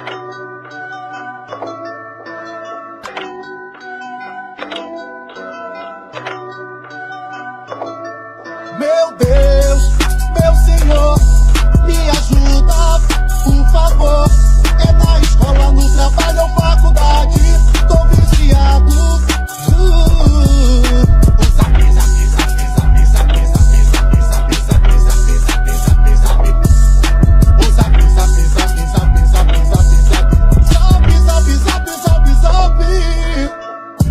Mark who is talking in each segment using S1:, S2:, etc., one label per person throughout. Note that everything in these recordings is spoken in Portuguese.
S1: Meu Deus, meu Senhor, me ajuda, por favor. É na escola, no trabalho ou faculdade, tô viciado.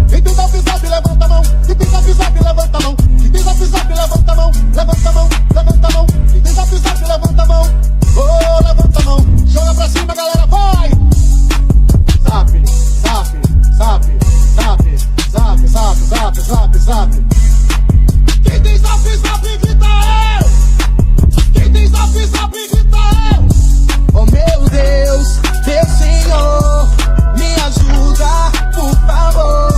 S1: Quem tem zap zap, levanta a mão. Quem tem zap zap, levanta a mão. Quem tem zap zap, levanta a mão. Levanta a mão, levanta a mão. Quem tem zap zap, levanta a mão. Oh, levanta a mão. Joga pra cima, galera, vai! Zap, zap, zap, zap, zap, zap, zap, zap, zap. Quem tem zap zap, grita eu! Quem tem zap zap, grita eu! Oh meu Deus, meu Senhor, me ajuda, por favor.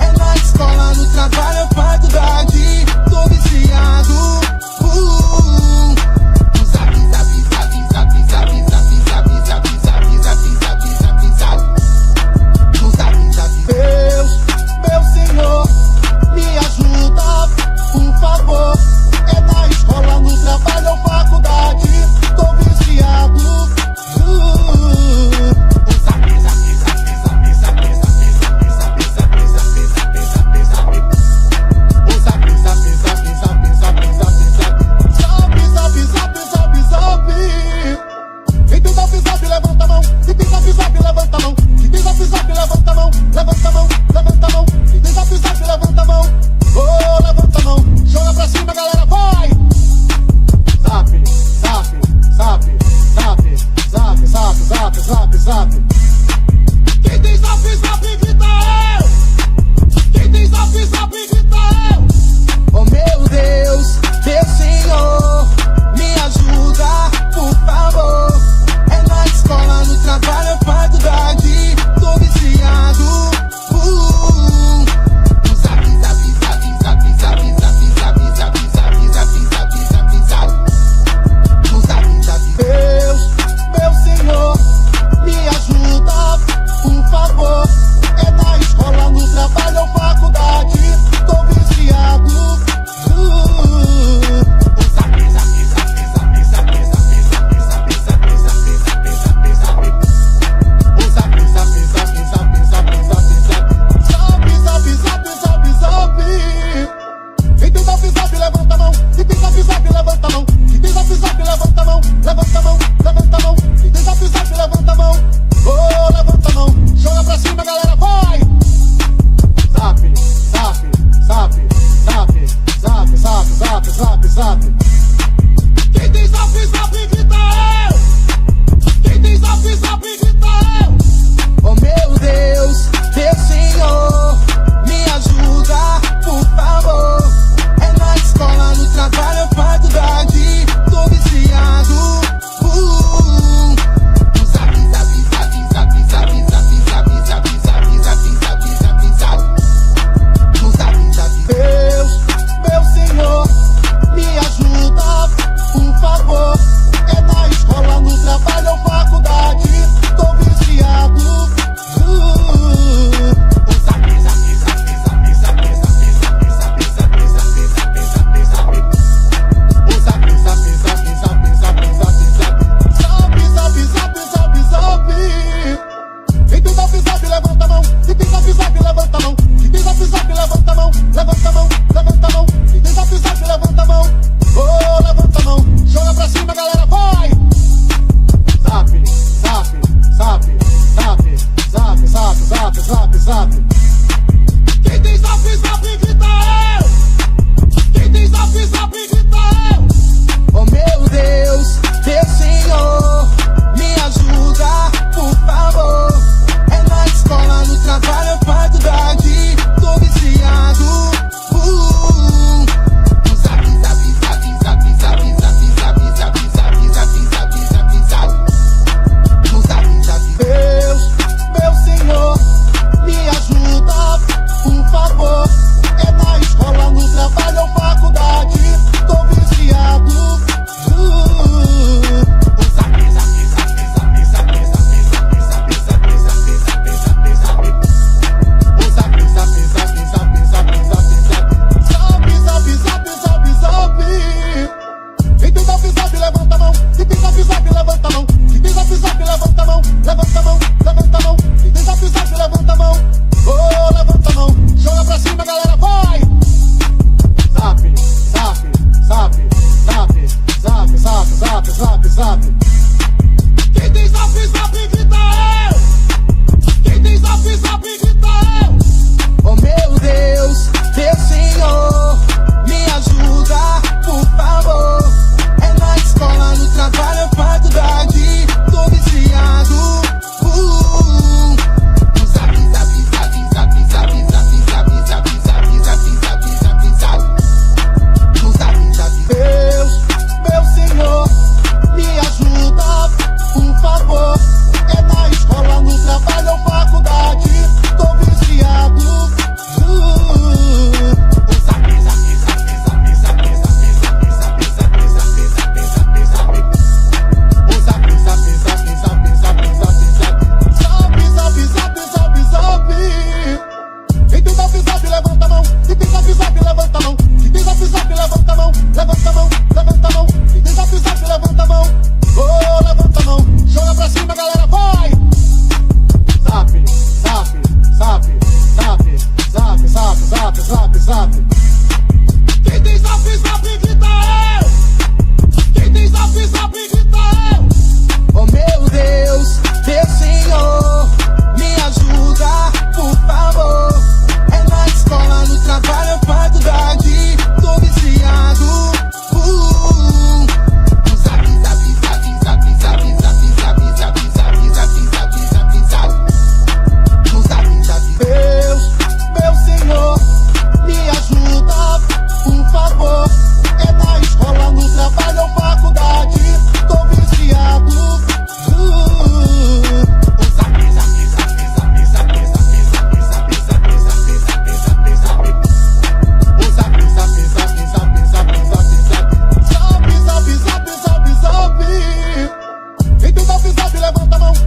S1: É na escola, no trabalho ou faculdade, tô viciado. Zap, zap, zap, zap, zap, zap, zap, zap, zap, zap, zap, zap, zap. Zap, zap. Deus, meu Senhor, me ajuda, por favor. É na escola, no trabalho ou faculdade, tô viciado. Zap, zap, zap, zap, zap, zap, zap, zap, zap, zap, zap, zap. O zap, zap, zap, zap, zap, zap, zap. Zap, zap, zap, zap, zap. Quem tem zap, zap, levanta a mão. Quem tem zap, zap, levanta a mão. Quem tem zap, zap, levanta a mão. Levanta a mão, levanta a mão. Quem tem zap, zap, levanta a mão. Oh, levanta a mão. Joga pra cima, galera, vai! Zap, zap, zap, zap, zap, zap, zap, zap. Quem tem zap, zap, grita eu! Quem tem zap, zap, grita eu! Oh meu Deus, meu Senhor, me ajuda, por favor. É na escola, no trabalho ou faculdade, tô viciado. Zap, zap, zap, zap, zap, zap, zap, zap, zap, zap, zap.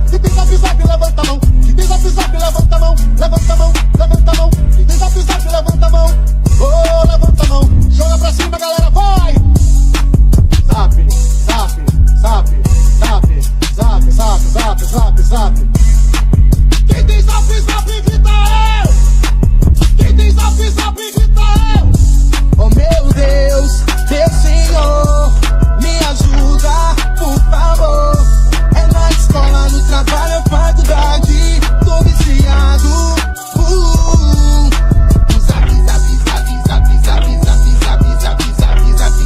S1: Quem tem zap zap, levanta a mão. Quem tem zap zap, levanta a mão. Levanta a mão, levanta a mão. Quem tem zap zap, levanta a mão. Oh, levanta a mão. Joga pra cima, galera, vai! Zap, zap, zap, zap, zap, zap, zap, zap, zap. Quem tem zap zap, grita eu! Quem tem zap zap, grita eu! Oh meu Deus, Deus Senhor, me ajuda, por favor. É na escola, no trabalho, faculdade, tô viciado. Zap, zap, zap, zap, zap, zap, zap, zap, zap, zap,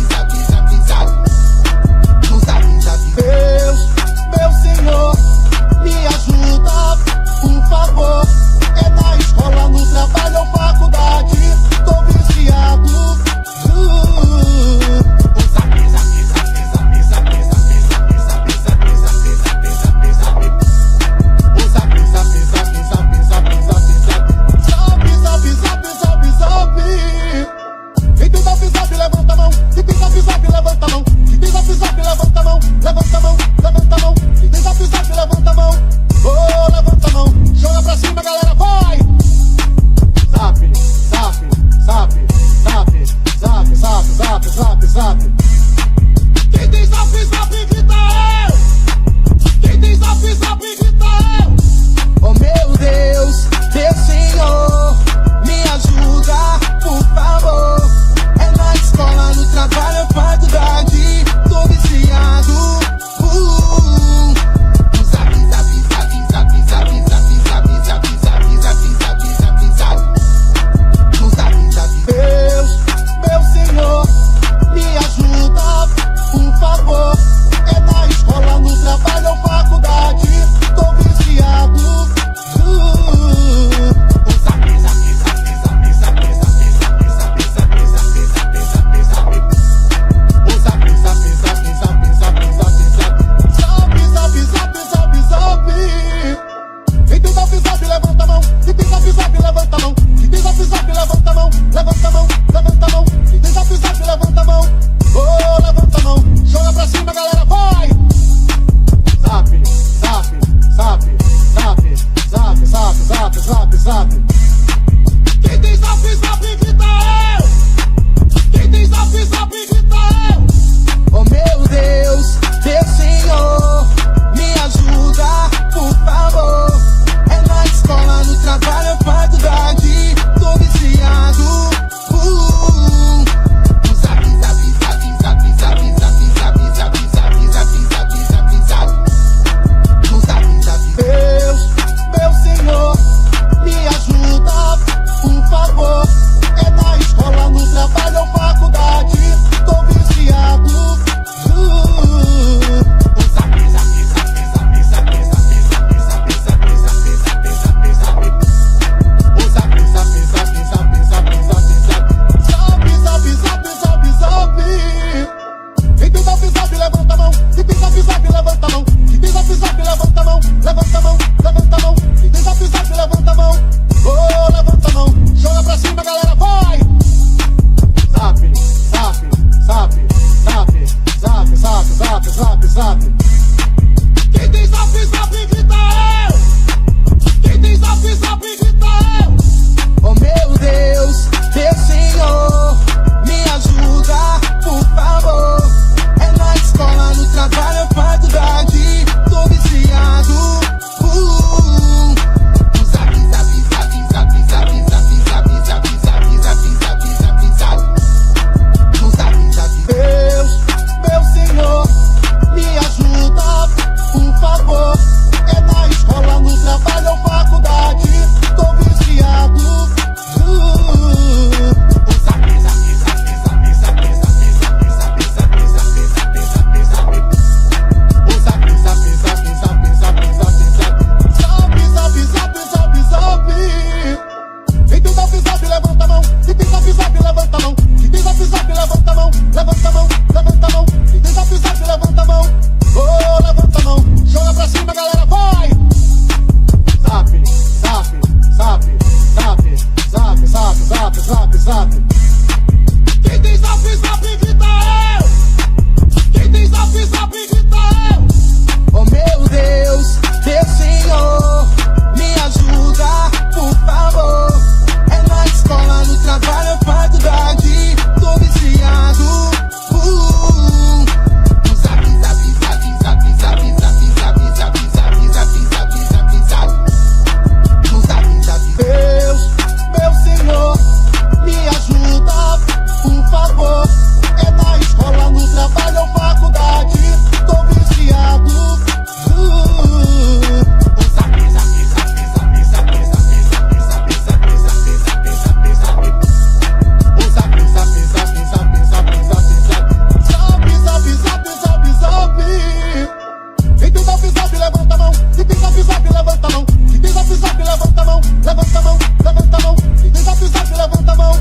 S1: levanta a mão. Se tem zap zap, levanta a mão. Se tem zap zap, levanta a mão. Levanta a mão, levanta a mão. Se tem zap zap, levanta a mão.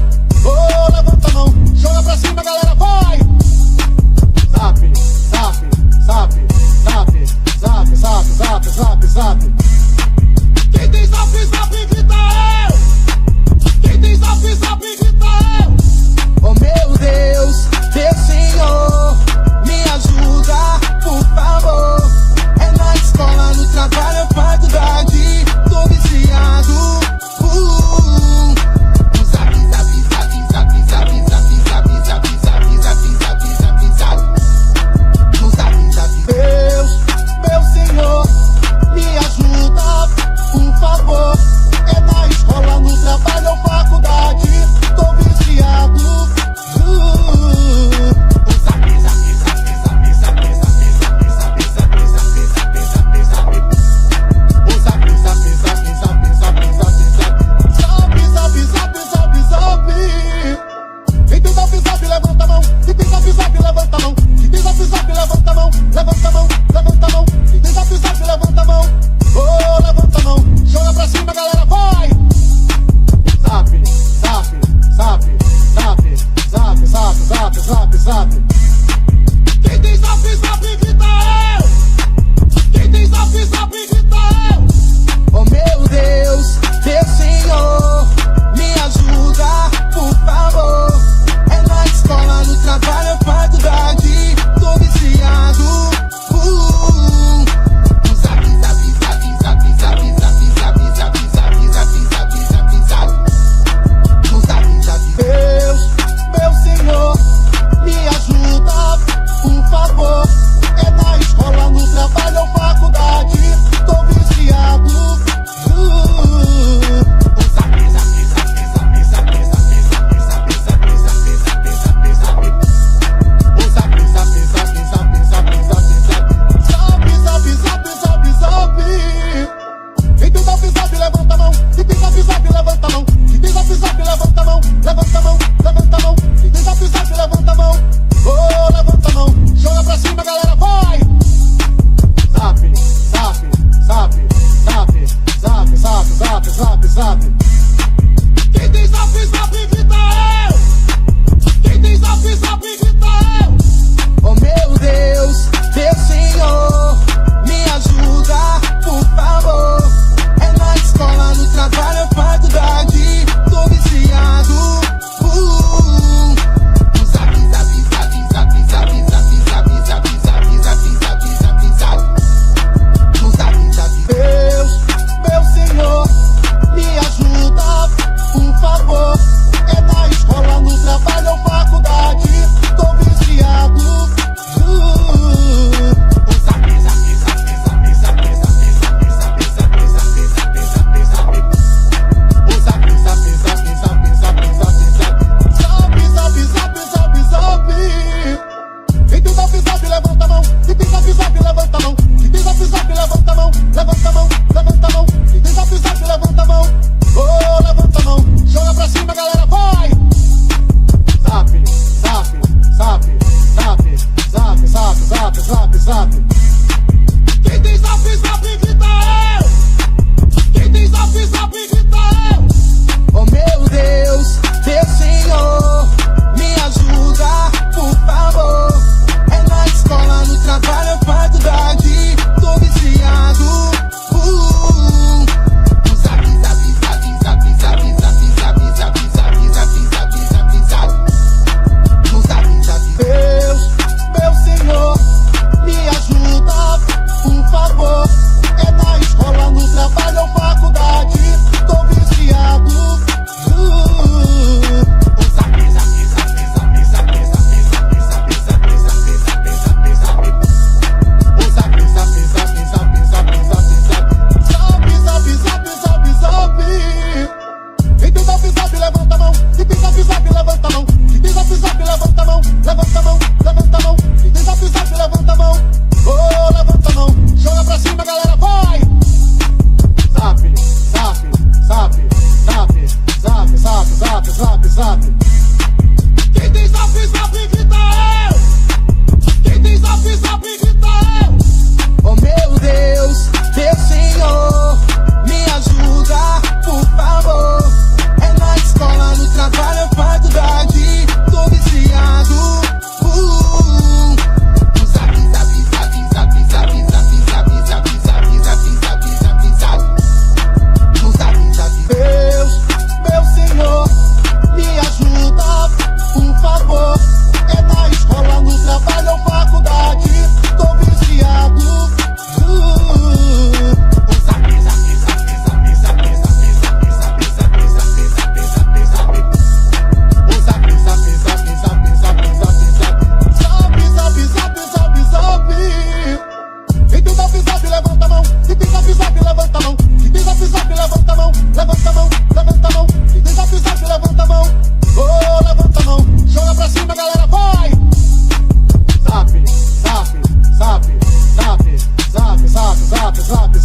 S1: Oh, levanta a mão. Joga pra cima, galera, vai! Zap, zap, zap, zap, zap, zap, zap, zap, zap. Quem tem zap zap, grita eu! Quem tem zap zap, grita eu!
S2: Oh meu Deus, Deus Senhor, me ajuda, por favor. É na escola, no trabalho, faculdade, tô viciado. Zap, zap, zap, zap, zap, zap, zap, zap, zap, zap, zap, zap, zap, zap. No zap, zap.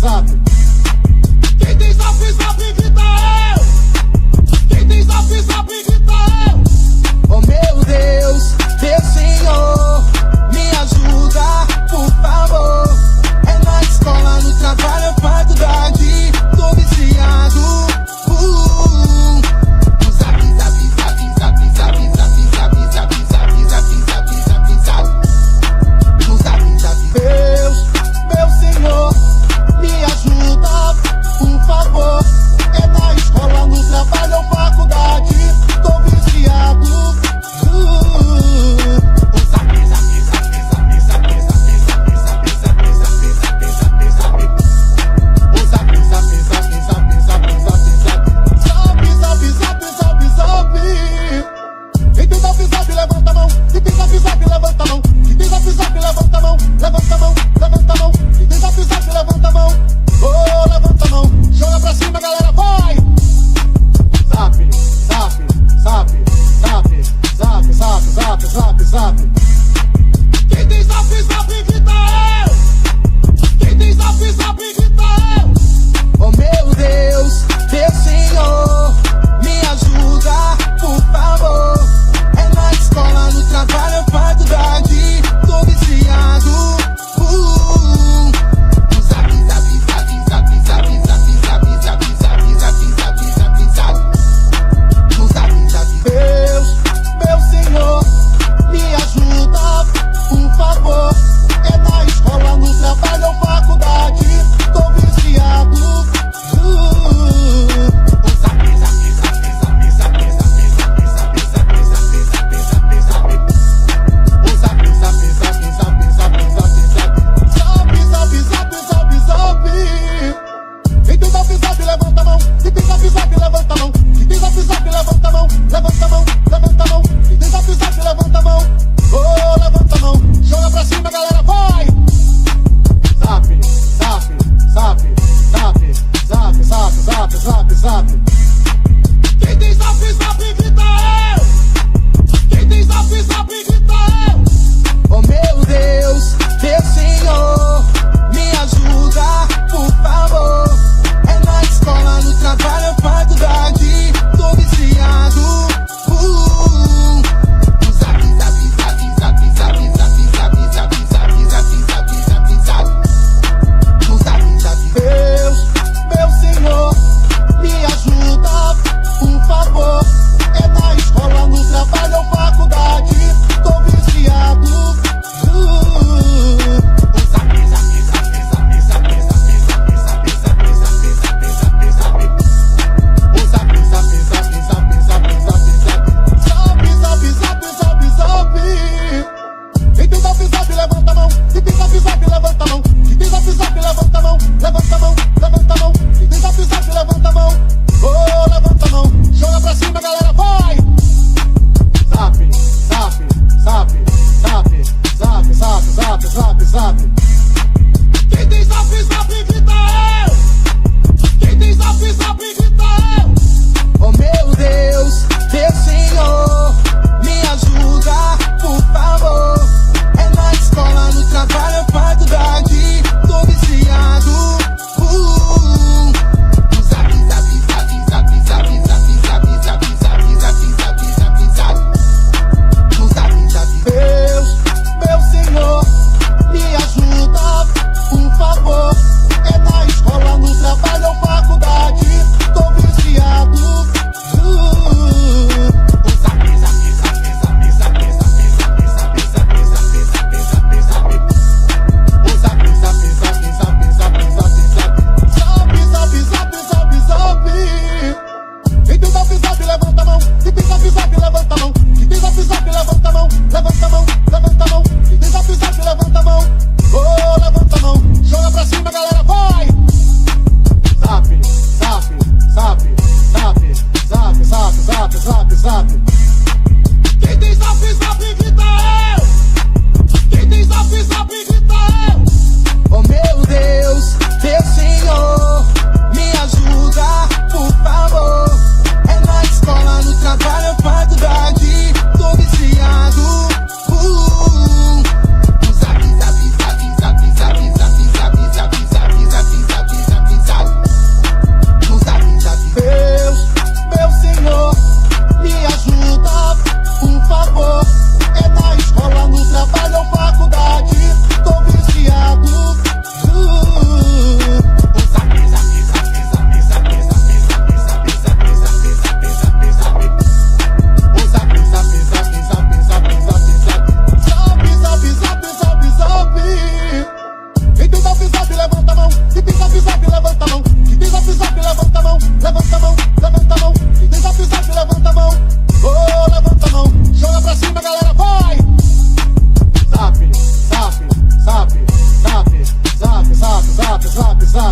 S1: zap. Quem tem zap, zap, grita eu. Quem tem zap, zap, grita eu.
S2: Oh meu Deus, meu Senhor, me ajuda, por favor. É na escola, no trabalho, faculdade, tô viciado.
S1: Zap, zap, zap, zap, zap, zap, zap, zap, zap, zap, zap, zap, zap. No zap, zap.
S2: Deus, meu Senhor, me ajuda, por favor.
S1: É na escola, no trabalho ou faculdade, tô viciado. Zap, zap, zap, zap, zap, zap, zap, zap, zap, zap, zap, zap, zap. O zap, zap, zap, zap, zap, zap, zap. Zap, zap, zap, zap, zap. Quem tem zap, zap, levanta a mão. Quem tem zap, zap, levanta a mão. Quem tem zap, zap, levanta a mão. Levanta a mão, levanta a mão. Quem tem zap, zap, levanta a mão. Oh, levanta a mão. Joga pra cima, galera, vai! Zap, zap, zap, zap, zap, zap, zap, zap, zap. Quem tem zap, zap, grita eu. Quem tem zap, zap, grita eu.
S2: Oh meu Deus, meu Senhor, me ajuda, por favor. É na escola, no trabalho, faculdade, tô viciado.
S1: Zap, zap, zap, zap, zap, zap, zap, zap, zap, zap, zap, zap, zap. No zap, zap.
S2: Deus, meu Senhor, me ajuda, por favor.
S1: É na escola, no trabalho ou faculdade, tô viciado. Zap, zap, zap, zap, zap, zap, zap, zap, zap, zap, zap, zap, zap. O zap, zap, zap, zap, zap, zap,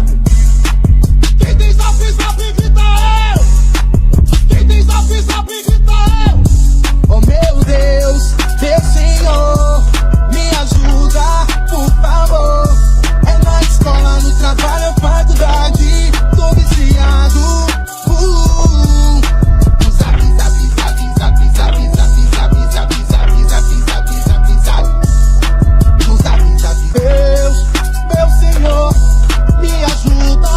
S1: zap. Quem tem zap, zap, grita eu. Quem tem zap, zap, grita eu.
S2: Oh meu Deus, Deus Senhor, me ajuda, por favor. É na escola, no trabalho, faculdade, tô viciado.
S1: Zap, zap, zap, zap, zap, zap, zap, zap, zap, zap, zap, zap, zap.
S2: Deus, meu Senhor, me ajuda,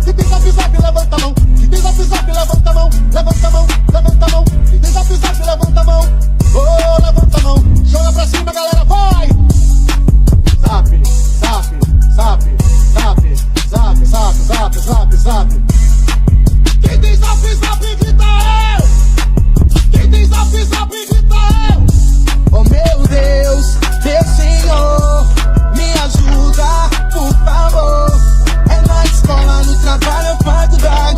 S1: Se tem zap zap, levanta a mão. Se tem zap zap, levanta a mão. Levanta a mão, levanta a mão. Se tem zap zap, levanta a mão. Oh, levanta a mão. Joga pra cima, galera, vai! Zap, zap, zap, zap, zap, zap, zap, zap, zap. Quem tem zap zap, grita eu! Quem tem zap zap, grita eu!
S2: Oh meu Deus, Deus Senhor, me ajuda, por favor. É na escola, no trabalho, faculdade.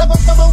S2: levanta a mão,